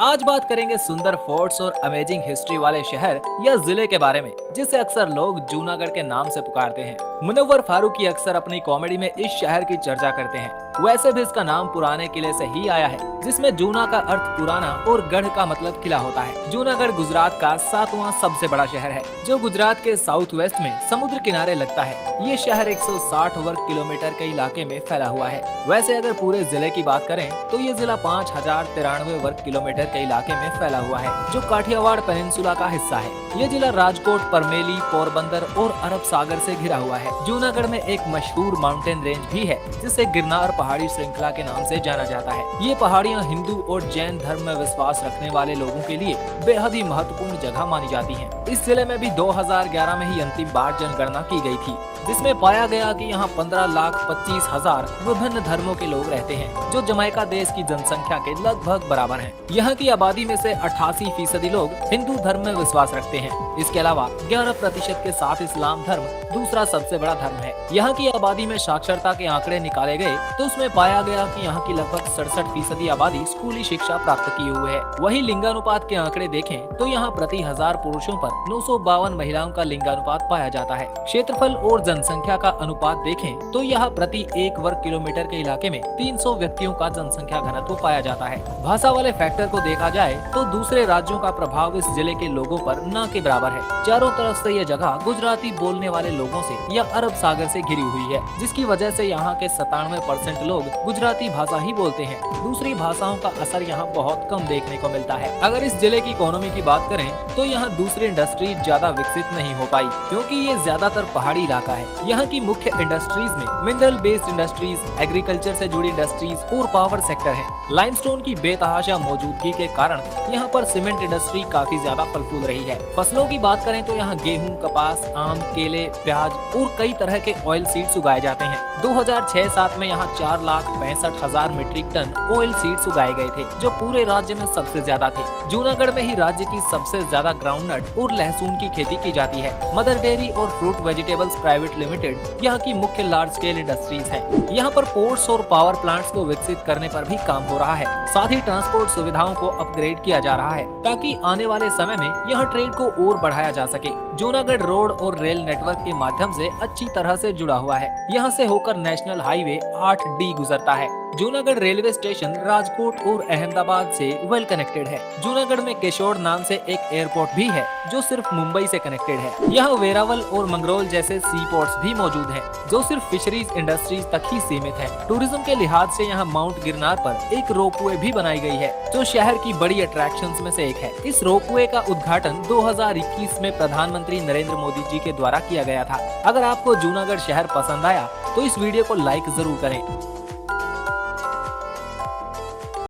आज बात करेंगे सुंदर फोर्ट्स और अमेजिंग हिस्ट्री वाले शहर या जिले के बारे में, जिसे अक्सर लोग जूनागढ़ के नाम से पुकारते हैं। मुनव्वर फारूकी अक्सर अपनी कॉमेडी में इस शहर की चर्चा करते हैं। वैसे भी इसका नाम पुराने किले से ही आया है, जिसमें जूना का अर्थ पुराना और गढ़ का मतलब किला होता है। जूनागढ़ गुजरात का 7वां सबसे बड़ा शहर है, जो गुजरात के साउथ वेस्ट में समुद्र किनारे लगता है। ये शहर 160 वर्ग किलोमीटर के इलाके में फैला हुआ है। वैसे अगर पूरे जिले की बात करें तो ये जिला 5093 वर्ग किलोमीटर के इलाके में फैला हुआ है, जो काठियावाड़ पेनिनसुला का हिस्सा है। ये जिला राजकोट, परमेली, पोरबंदर और अरब सागर से घिरा हुआ है। जूनागढ़ में एक मशहूर माउंटेन रेंज भी है, जिसे गिरनार पहाड़ी श्रृंखला के नाम से जाना जाता है। ये पहाड़ियाँ हिंदू और जैन धर्म में विश्वास रखने वाले लोगों के लिए बेहद ही महत्वपूर्ण जगह मानी जाती है। इस जिले में भी 2011 में ही अंतिम बार जनगणना की गई थी, जिसमें पाया गया कि यहाँ 15,25,000 विभिन्न धर्मों के लोग रहते हैं, जो जमैका देश की जनसंख्या के लगभग बराबर हैं। यहाँ की आबादी में से 88% लोग हिंदू धर्म में विश्वास रखते हैं। इसके अलावा 11% के साथ इस्लाम धर्म दूसरा सबसे बड़ा धर्म है। यहाँ की आबादी में साक्षरता के आंकड़े निकाले गए तो उसमें पाया गया कि यहाँ की लगभग 67% आबादी स्कूली शिक्षा प्राप्त किए हुए है। वही लिंगानुपात के आंकड़े देखें तो यहाँ प्रति 1000 पुरुषों पर 952 महिलाओं का लिंगानुपात पाया जाता है। क्षेत्रफल और जनसंख्या का अनुपात देखें तो यहाँ प्रति 1 वर्ग किलोमीटर के इलाके में 300 व्यक्तियों का जनसंख्या घनत्व पाया जाता है। भाषा वाले फैक्टर को देखा जाए तो दूसरे राज्यों का प्रभाव इस जिले के लोगों पर न के बराबर है। चारों तरफ से यह जगह गुजराती बोलने वाले लोगों से या अरब सागर से घिरी हुई है, जिसकी वजह से यहाँ के 97% लोग गुजराती भाषा ही बोलते हैं। दूसरी भाषाओं का असर यहाँ बहुत कम देखने को मिलता है। अगर इस जिले की इकोनॉमी की बात करें तो यहाँ दूसरी इंडस्ट्री ज्यादा विकसित नहीं हो पाई, क्योंकि ये ज्यादातर पहाड़ी इलाका है। यहाँ की मुख्य इंडस्ट्रीज में मिनरल बेस्ड इंडस्ट्रीज, एग्रीकल्चर से जुड़ी इंडस्ट्रीज और पावर सेक्टर है। लाइमस्टोन की बेतहाशा मौजूदगी के कारण यहाँ पर सीमेंट इंडस्ट्री काफी ज्यादा फल फूल रही है। फसलों की बात करें तो यहाँ गेहूं, कपास, आम, केले, प्याज और कई तरह के ऑयल सीड्स उगाए जाते हैं। 2006-07 में यहाँ 4,65,000 मीट्रिक टन ऑयल सीड्स उगाए गए थे, जो पूरे राज्य में सबसे ज्यादा थे। जूनागढ़ में ही राज्य की सबसे ज्यादा ग्राउंडनट और लहसुन की खेती की जाती है। मदर डेयरी और फ्रूट वेजिटेबल्स प्राइवेट लिमिटेड यहाँ की मुख्य लार्ज स्केल इंडस्ट्रीज है। यहाँ पर पोर्ट्स और पावर प्लांट्स को विकसित करने पर भी काम हो रहा है। साथ ही ट्रांसपोर्ट सुविधाओं को अपग्रेड किया जा रहा है, ताकि आने वाले समय में यहाँ ट्रेड को और बढ़ाया जा सके। जूनागढ़ रोड और रेल नेटवर्क के माध्यम से अच्छी तरह से जुड़ा हुआ है। यहाँ से होकर नेशनल हाईवे 8D गुजरता है। जूनागढ़ रेलवे स्टेशन राजकोट और अहमदाबाद से वेल कनेक्टेड है। जूनागढ़ में केशोर नाम से एक एयरपोर्ट भी है, जो सिर्फ मुंबई से कनेक्टेड है। यहाँ वेरावल और मंगरोल जैसे सी पोर्ट्स भी मौजूद हैं, जो सिर्फ फिशरीज इंडस्ट्रीज तक ही सीमित है। टूरिज्म के लिहाज से यहाँ माउंट गिरनार पर एक रोपवे भी बनाई गई है, जो शहर की बड़ी अट्रैक्शंस में से एक है। इस रोपवे का उद्घाटन 2021 में प्रधानमंत्री नरेंद्र मोदी जी के द्वारा किया गया था। अगर आपको जूनागढ़ शहर पसंद आया तो इस वीडियो को लाइक जरूर करें।